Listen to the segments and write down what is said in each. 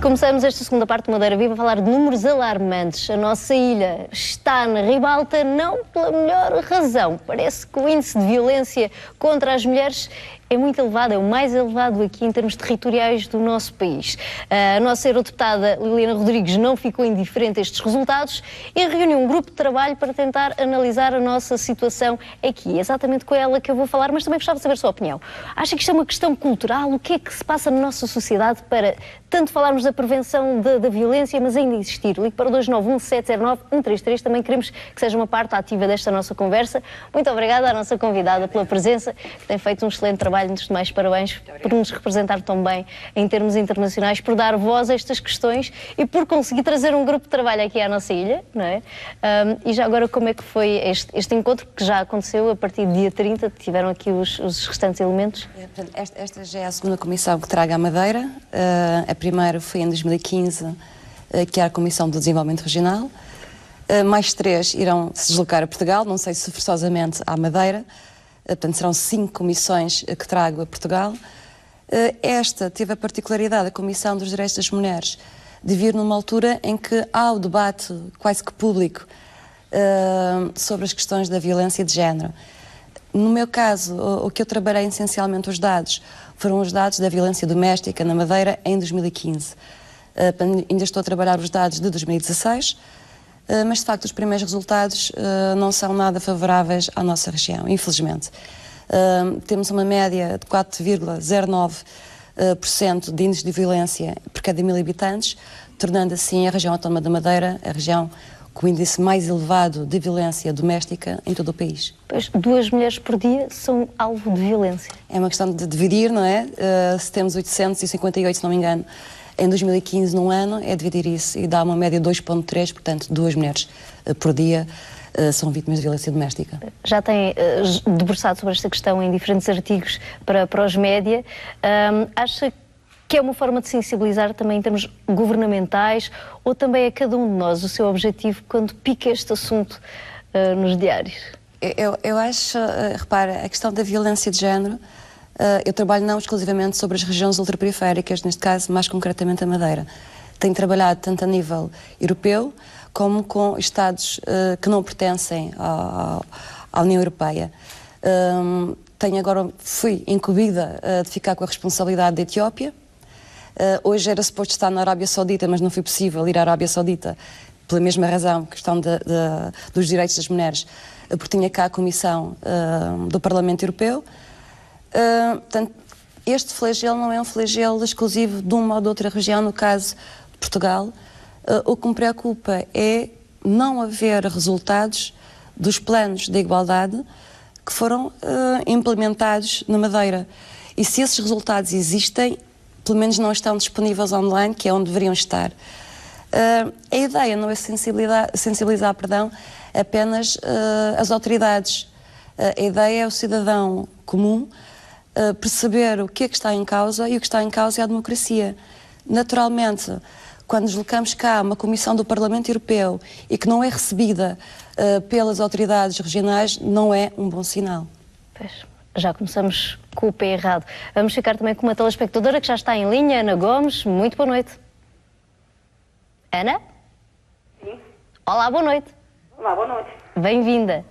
começamos esta segunda parte do Madeira Viva a falar de números alarmantes. A nossa ilha está na ribalta não pela melhor razão. Parece que o índice de violência contra as mulheres é muito elevado, é o mais elevado aqui em termos territoriais do nosso país. A nossa eurodeputada Liliana Rodrigues não ficou indiferente a estes resultados e reuniu um grupo de trabalho para tentar analisar a nossa situação aqui. É exatamente com ela que eu vou falar, mas também gostava de saber a sua opinião. Acha que isto é uma questão cultural? O que é que se passa na nossa sociedade para tanto falarmos da prevenção da violência, mas ainda existir? Ligue para o 291-709-133. Também queremos que seja uma parte ativa desta nossa conversa. Muito obrigada à nossa convidada pela presença, que tem feito um excelente trabalho. Antes de mais, parabéns por nos representar tão bem em termos internacionais, por dar voz a estas questões e por conseguir trazer um grupo de trabalho aqui à nossa ilha, não é? E já agora, como é que foi este encontro, que já aconteceu a partir do dia 30, tiveram aqui os restantes elementos? Esta já é a segunda comissão que traga à Madeira. A primeira foi em 2015, que era a Comissão do Desenvolvimento Regional. Mais 3 irão se deslocar a Portugal, não sei se forçosamente à Madeira. Portanto, serão 5 comissões que trago a Portugal. Esta teve a particularidade, a Comissão dos Direitos das Mulheres, de vir numa altura em que há o debate quase que público sobre as questões da violência de género. No meu caso, o que eu trabalhei essencialmente os dados foram os dados da violência doméstica na Madeira em 2015. Ainda estou a trabalhar os dados de 2016, mas de facto os primeiros resultados não são nada favoráveis à nossa região, infelizmente. Temos uma média de 4,09% de índice de violência por cada 1000 habitantes, tornando assim a região autónoma da Madeira a região com o índice mais elevado de violência doméstica em todo o país. Pois, 2 mulheres por dia são alvo de violência. É uma questão de dividir, não é? Se temos 858, se não me engano, em 2015, num ano, é dividir isso e dá uma média de 2,3, portanto, 2 mulheres por dia são vítimas de violência doméstica. Já tem debruçado sobre esta questão em diferentes artigos para os média. Acha que é uma forma de sensibilizar também em termos governamentais, ou também é cada um de nós o seu objetivo quando pica este assunto nos diários? Eu acho, repara, a questão da violência de género, eu trabalho não exclusivamente sobre as regiões ultraperiféricas, neste caso mais concretamente a Madeira. Tenho trabalhado tanto a nível europeu como com Estados que não pertencem à União Europeia. Fui incumbida de ficar com a responsabilidade da Etiópia. Hoje era suposto estar na Arábia Saudita, mas não foi possível ir à Arábia Saudita pela mesma razão, questão dos direitos das mulheres, porque tinha cá a Comissão do Parlamento Europeu. Portanto, este flagelo não é um flagelo exclusivo de uma ou de outra região, no caso de Portugal. O que me preocupa é não haver resultados dos planos de igualdade que foram implementados na Madeira. E se esses resultados existem, pelo menos não estão disponíveis online, que é onde deveriam estar. A ideia não é sensibilizar apenas as autoridades. A ideia é o cidadão comum perceber o que é que está em causa, e o que está em causa é a democracia. Naturalmente, quando deslocamos cá uma comissão do Parlamento Europeu e que não é recebida pelas autoridades regionais, não é um bom sinal. Pois, já começamos com o pé errado. Vamos ficar também com uma telespectadora que já está em linha, Ana Gomes. Muito boa noite. Ana? Sim. Olá, boa noite. Olá, boa noite. Bem-vinda.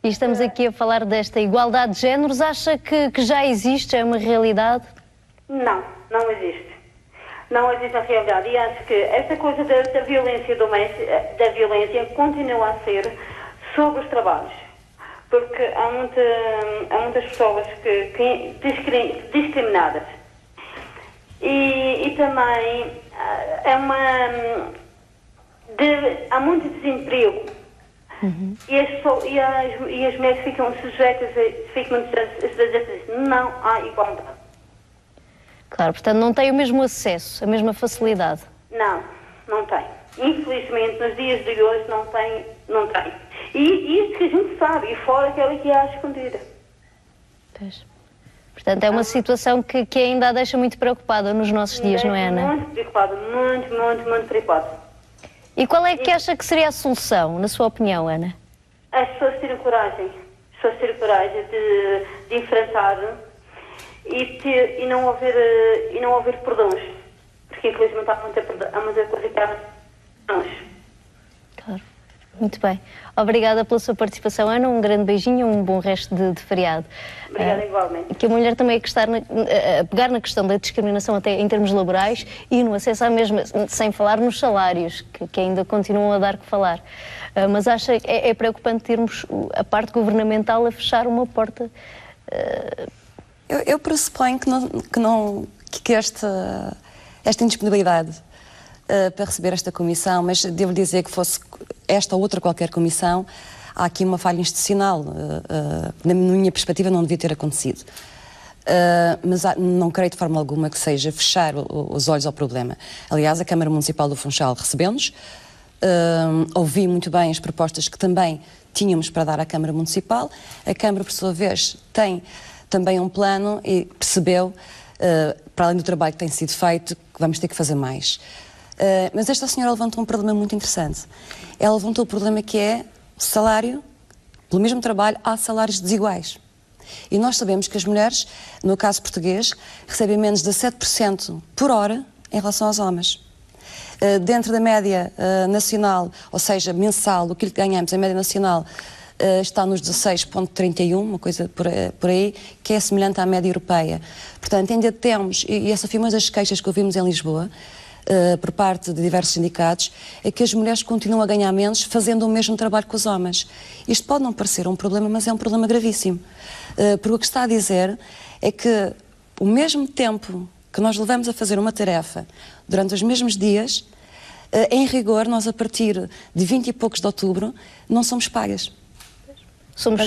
E estamos aqui a falar desta igualdade de géneros. Acha que já existe, é uma realidade? Não, não existe. Não existe na realidade. E acho que esta coisa da violência doméstica, da violência, continua a ser sobre os trabalhos. Porque há muitas pessoas discriminadas. E também há muito desemprego. Uhum. E as mulheres ficam sujeitas a não há igualdade. Claro, portanto não tem o mesmo acesso, a mesma facilidade. Não tem. Infelizmente, nos dias de hoje não tem. E isso que a gente sabe, e fora aquela que há escondida. Pois. Portanto, é uma situação que ainda a deixa muito preocupada nos nossos dias, não é, Ana? Muito preocupada, muito preocupada. E qual é que acha que seria a solução, na sua opinião, Ana? As pessoas terem coragem. De enfrentar e não haver perdões. que infelizmente há muita coisa que há nós. Claro. Muito bem. Obrigada pela sua participação, Ana. Um grande beijinho, um bom resto de feriado. Obrigada, igualmente. Que a mulher também a pegar na questão da discriminação até em termos laborais e no acesso à mesma, sem falar nos salários, que ainda continuam a dar que falar. Mas acha que é preocupante termos a parte governamental a fechar uma porta? Eu pressuponho que esta indisponibilidade para receber esta comissão, mas devo dizer que fosse esta ou outra qualquer comissão, há aqui uma falha institucional. Na minha perspectiva não devia ter acontecido. Mas não creio de forma alguma que seja fechar os olhos ao problema. Aliás, a Câmara Municipal do Funchal recebeu-nos, ouvi muito bem as propostas que também tínhamos para dar à Câmara Municipal. A Câmara, por sua vez, tem também um plano e percebeu, para além do trabalho que tem sido feito, que vamos ter que fazer mais. Mas esta senhora levantou um problema muito interessante. Ela levantou o problema que é o salário, pelo mesmo trabalho, há salários desiguais. E nós sabemos que as mulheres, no caso português, recebem menos de 7% por hora em relação aos homens. Dentro da média nacional, ou seja, mensal, o que ganhamos, a média nacional, está nos 16,31, uma coisa por aí, que é semelhante à média europeia. Portanto, ainda temos, e essa foi uma das queixas que ouvimos em Lisboa, por parte de diversos sindicatos, é que as mulheres continuam a ganhar menos fazendo o mesmo trabalho que os homens. Isto pode não parecer um problema, mas é um problema gravíssimo. Porque o que está a dizer é que o mesmo tempo que nós levamos a fazer uma tarefa durante os mesmos dias, em rigor, nós a partir de 20 e poucos de outubro não somos pagas. Somos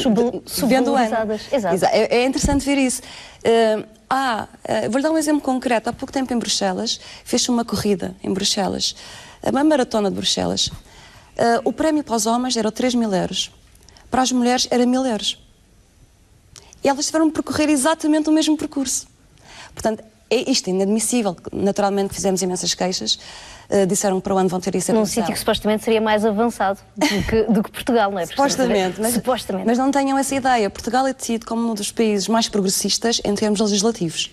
subvalorizadas. Exato. É interessante ver isso. Vou-lhe dar um exemplo concreto. Há pouco tempo em Bruxelas, fez-se uma corrida em Bruxelas, uma maratona de Bruxelas. O prémio para os homens era 3.000 euros. Para as mulheres era 1.000 euros. E elas tiveram de percorrer exatamente o mesmo percurso. Portanto, isto é inadmissível. Naturalmente fizemos imensas queixas. Disseram que para o ano vão ter isso. Num sítio que supostamente seria mais avançado do que Portugal, não é? Supostamente, mas não tenham essa ideia. Portugal é tido como um dos países mais progressistas em termos legislativos.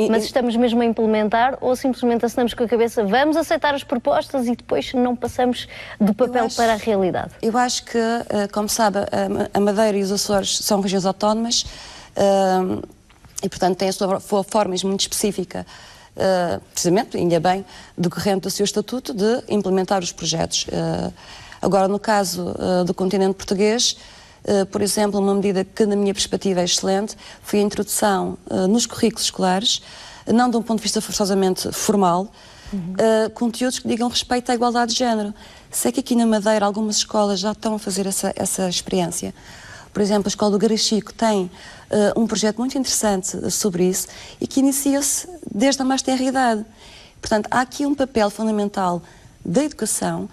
Mas estamos mesmo a implementar ou simplesmente assinamos com a cabeça, vamos aceitar as propostas e depois não passamos do papel para a realidade? Eu acho que, como sabe, a Madeira e os Açores são regiões autónomas e, portanto, têm a sua forma muito específica, precisamente, ainda bem, decorrente do seu estatuto, de implementar os projetos. Agora, no caso do continente português, por exemplo, uma medida que, na minha perspectiva, é excelente, foi a introdução nos currículos escolares, não de um ponto de vista forçosamente formal, conteúdos que digam respeito à igualdade de género. Sei que aqui na Madeira algumas escolas já estão a fazer essa experiência. Por exemplo, a Escola do Garachico tem um projeto muito interessante sobre isso e que inicia-se desde a mais tenra idade. Portanto, há aqui um papel fundamental da educação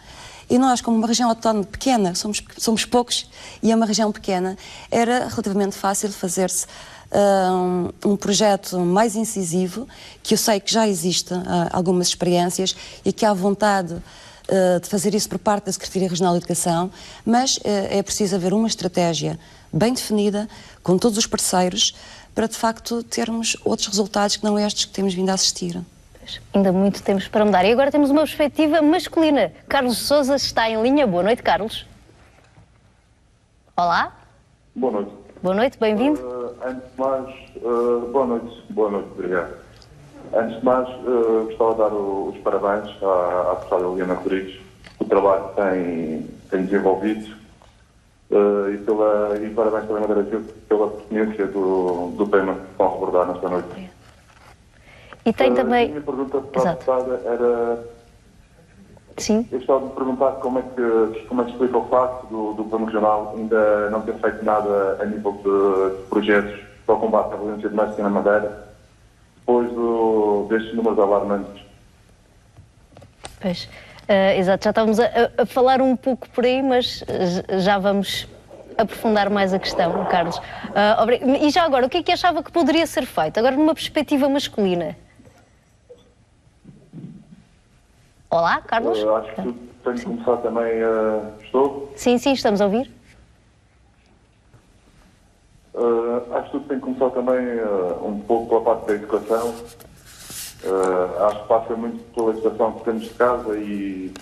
e nós, como uma região autónoma pequena, somos poucos e é uma região pequena, era relativamente fácil fazer-se um projeto mais incisivo, que eu sei que já existe algumas experiências e que há vontade de fazer isso por parte da Secretaria Regional de Educação, mas é preciso haver uma estratégia bem definida, com todos os parceiros, para de facto termos outros resultados que não estes que temos vindo a assistir. Ainda muito temos para mudar. E agora temos uma perspectiva masculina. Carlos Sousa está em linha. Boa noite, Carlos. Olá. Boa noite. Boa noite, bem-vindo. Antes de mais, boa noite, obrigado. Antes de mais, gostava de dar os parabéns à deputada Liliana Rodrigues pelo trabalho que tem desenvolvido e parabéns também, Madeira Silva, pela pertinência do tema que vão abordar nesta noite. E tem também... A minha pergunta para a deputada era... Sim. Eu gostava de perguntar como é que explica o facto do Plano Regional ainda não ter feito nada a nível de projetos para o combate à violência doméstica na Madeira, depois destes números alarmantes. Pois, exato, já estávamos a falar um pouco por aí, mas já vamos aprofundar mais a questão, Carlos. E já agora, o que é que achava que poderia ser feito? Agora, numa perspectiva masculina. Olá, Carlos? Acho que tenho que começar também... Estou? Sim, estamos a ouvir. Acho que tudo tem que começar também um pouco pela parte da educação Acho que passa muito pela educação que temos de casa e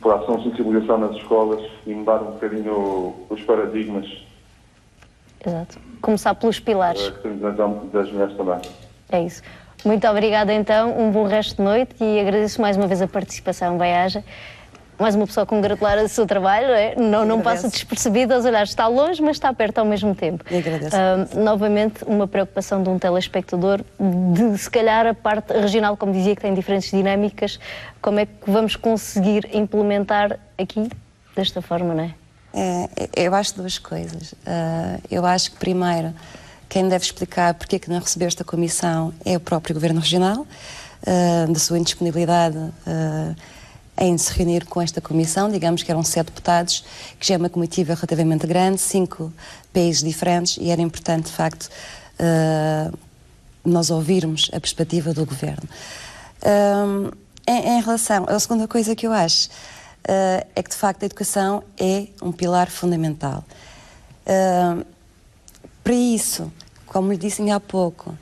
por ação de sensibilização nas escolas e mudar um bocadinho os paradigmas. Exato. Começar pelos pilares. Que temos das mulheres também. É isso. Muito obrigada então, um bom resto de noite e agradeço mais uma vez a participação, Bem-aja. Mais uma pessoa a congratular o seu trabalho, não passa despercebido aos olhares, está longe, mas está perto ao mesmo tempo. Eu agradeço. Novamente, uma preocupação de um telespectador, de se calhar a parte regional, como dizia, que tem diferentes dinâmicas, como é que vamos conseguir implementar aqui desta forma, não é? Eu acho duas coisas. Eu acho que, primeiro, quem deve explicar porque é que não recebeu esta comissão é o próprio Governo Regional, da sua indisponibilidade em se reunir com esta comissão. Digamos que eram 7 deputados, que já é uma comitiva relativamente grande, 5 países diferentes, e era importante, de facto, nós ouvirmos a perspectiva do Governo. Em relação à segunda coisa que eu acho, é que, de facto, a educação é um pilar fundamental. Para isso, como lhe disse há pouco,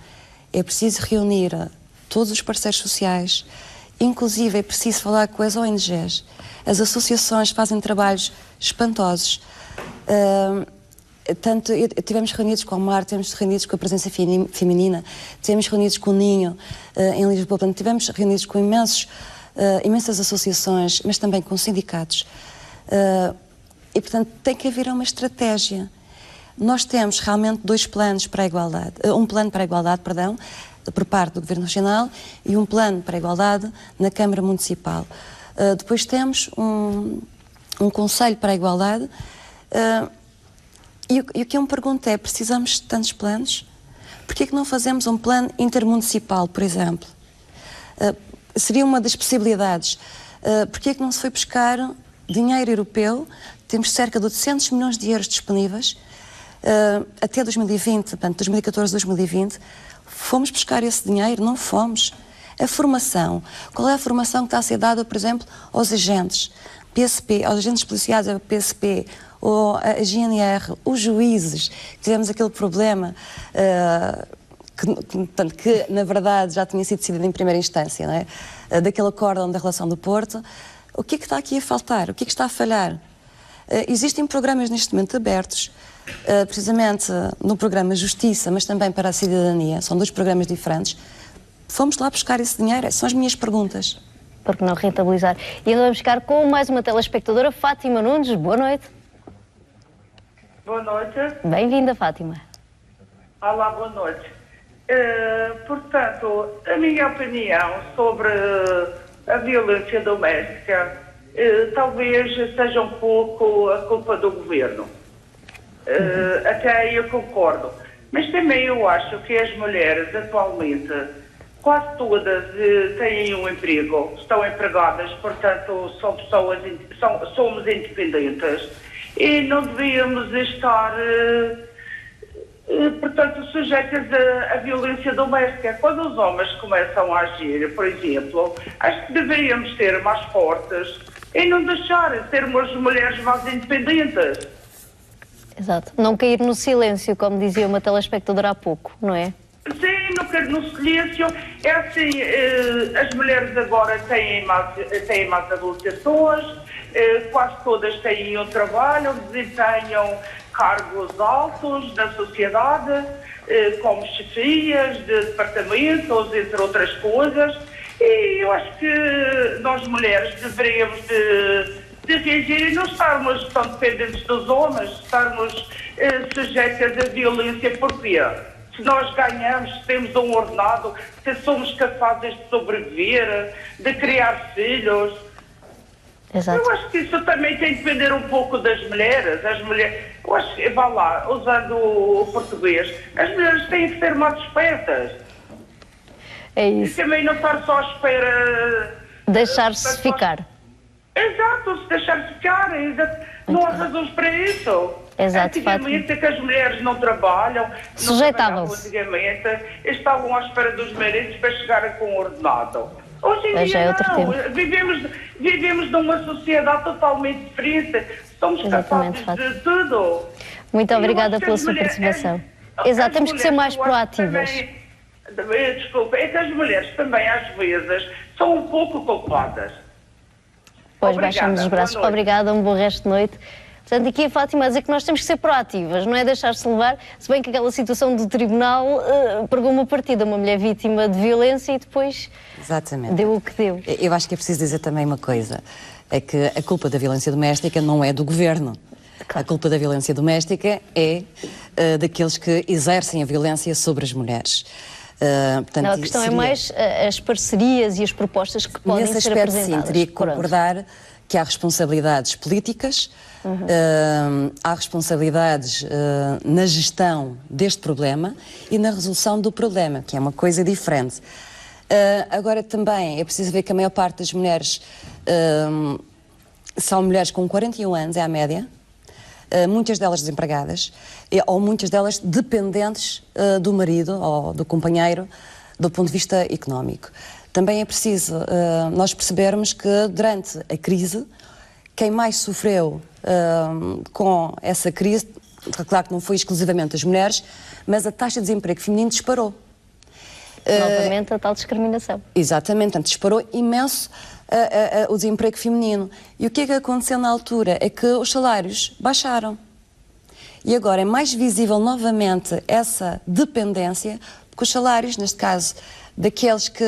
é preciso reunir todos os parceiros sociais, inclusive é preciso falar com as ONGs. As associações fazem trabalhos espantosos. Tivemos reunidos com a Mar, tivemos reunidos com a presença feminina, tivemos reunidos com o Ninho em Lisboa, portanto, tivemos reunidos com imensas associações, mas também com sindicatos. E, portanto, tem que haver uma estratégia. Nós temos realmente 2 planos para a igualdade, um plano para a igualdade, perdão, por parte do Governo Regional e um plano para a igualdade na Câmara Municipal. Depois temos um Conselho para a Igualdade e o que eu me pergunto é, precisamos de tantos planos? Porquê é que não fazemos um plano intermunicipal, por exemplo? Seria uma das possibilidades. Porquê é que não se foi buscar dinheiro europeu? Temos cerca de 800 milhões de euros disponíveis até 2020, portanto, 2014, 2020. Fomos buscar esse dinheiro? Não fomos. A formação. Qual é a formação que está a ser dada, por exemplo, aos agentes PSP, aos agentes policiais, a PSP, ou a GNR, os juízes? Tivemos aquele problema que, na verdade, já tinha sido decidido em primeira instância, não é? Daquele acórdão da relação do Porto. O que é que está aqui a faltar? O que é que está a falhar? Existem programas neste momento abertos, precisamente no programa Justiça, mas também para a Cidadania. São 2 programas diferentes. Fomos lá buscar esse dinheiro? São as minhas perguntas. Por que não rentabilizar? E agora vamos ficar com mais uma telespectadora, Fátima Nunes. Boa noite. Boa noite. Bem-vinda, Fátima. Olá, boa noite. Portanto, a minha opinião sobre a violência doméstica talvez seja um pouco a culpa do Governo. Até aí eu concordo. Mas também eu acho que as mulheres atualmente, quase todas têm um emprego, estão empregadas, portanto somos independentes e não devíamos estar, portanto, sujeitas à violência doméstica. Quando os homens começam a agir, por exemplo, acho que deveríamos ser mais fortes e não deixar sermos mulheres mais independentes. Exato. Não cair no silêncio, como dizia uma telespectadora há pouco, não é? Sim, não cair no silêncio. É assim, as mulheres agora têm mais habilitações, quase todas têm um trabalho, desempenham cargos altos na sociedade, como chefias de departamentos, entre outras coisas. E eu acho que nós mulheres deveríamos de reagir e não estarmos tão dependentes dos homens, estarmos sujeitas à violência. Porquê? Se nós ganhamos, se temos um ordenado, se somos capazes de sobreviver, de criar filhos. Exato. Eu acho que isso também tem de depender um pouco das mulheres. As mulheres, eu acho que, vá lá, usando o português, as mulheres têm que ser mais espertas. É isso. E também não estar só à espera... Deixar-se ficar. Exato, se deixar-se ficar. Não há razões para isso. Exato, antigamente é que as mulheres não trabalham, sujeitavam-se. Antigamente estavam à espera dos maridos para chegarem com um ordenado. Hoje em dia não. Vivemos numa sociedade totalmente diferente. Somos capazes de tudo. Muito obrigada pela sua participação. Exato, temos que ser mais proativas. Desculpa, é que as mulheres também às vezes são um pouco culpadas. Pois, Obrigada, baixamos os braços. boa noite. Obrigada, um bom resto de noite. Portanto, aqui a Fátima a dizer que nós temos que ser proativas, não é deixar-se levar, se bem que aquela situação do tribunal pregou uma partida, uma mulher vítima de violência e depois Exatamente. deu o que deu. Eu acho que é preciso dizer também uma coisa, é que a culpa da violência doméstica não é do governo. Claro. A culpa da violência doméstica é daqueles que exercem a violência sobre as mulheres. Portanto, Não, a questão é mais as parcerias e as propostas que podem nesse ser aspecto, apresentadas. sim, teria que Pronto. concordar que há responsabilidades políticas, há responsabilidades na gestão deste problema e na resolução do problema, que é uma coisa diferente. Agora também é preciso ver que a maior parte das mulheres são mulheres com 41 anos, é a média, muitas delas desempregadas, ou muitas delas dependentes do marido ou do companheiro do ponto de vista económico. Também é preciso nós percebermos que durante a crise, quem mais sofreu com essa crise, claro que não foi exclusivamente as mulheres, mas a taxa de desemprego feminino disparou. Novamente a tal discriminação. Exatamente, portanto, disparou imenso o desemprego feminino. E o que é que aconteceu na altura? É que os salários baixaram. E agora é mais visível novamente essa dependência, porque os salários, neste caso, daqueles que,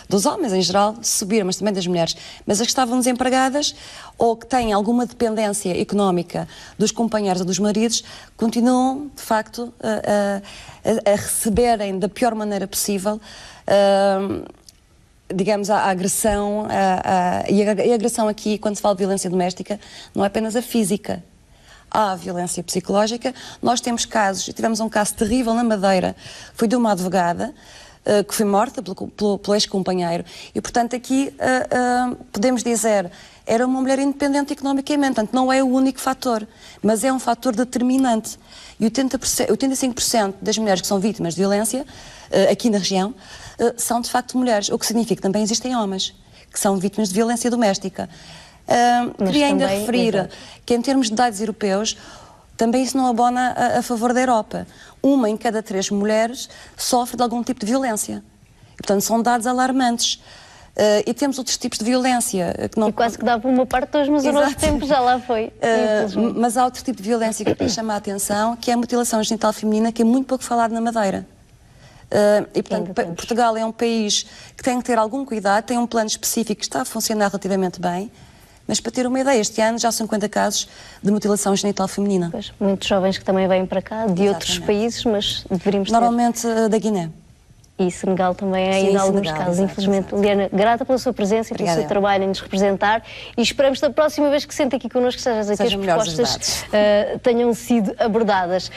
dos homens em geral, subiram, mas também das mulheres, mas as que estavam desempregadas ou que têm alguma dependência económica dos companheiros ou dos maridos, continuam, de facto, a receberem da pior maneira possível, digamos, a agressão, e a agressão aqui, quando se fala de violência doméstica, não é apenas a física. Há a violência psicológica. Nós temos casos, tivemos um caso terrível na Madeira, foi de uma advogada que foi morta pelo ex-companheiro e, portanto, aqui podemos dizer, era uma mulher independente economicamente, portanto, não é o único fator, mas é um fator determinante. E 85% das mulheres que são vítimas de violência, aqui na região, são de facto mulheres, o que significa que também existem homens que são vítimas de violência doméstica. Queria ainda também, referir exato, que em termos de dados europeus, também isso não abona a favor da Europa. 1 em cada 3 mulheres sofre de algum tipo de violência. E, portanto, são dados alarmantes. E temos outros tipos de violência. Que não... E quase que dava uma parte hoje, mas o nosso tempo já lá foi. Mas há outro tipo de violência que eu queria chamar a atenção, que é a mutilação genital feminina, que é muito pouco falado na Madeira. E, portanto, Portugal é um país que tem que ter algum cuidado, tem um plano específico que está a funcionar relativamente bem, mas para ter uma ideia, este ano já há 50 casos de mutilação genital feminina. Pois, muitos jovens que também vêm para cá, de outros países, mas deveríamos normalmente da Guiné. E Senegal também é Sim, ainda alguns Senegal, casos, exato, infelizmente. exato. Liana, grata pela sua presença e pelo seu trabalho em nos representar e esperamos que da próxima vez que sente aqui connosco, seja que as propostas tenham sido abordadas.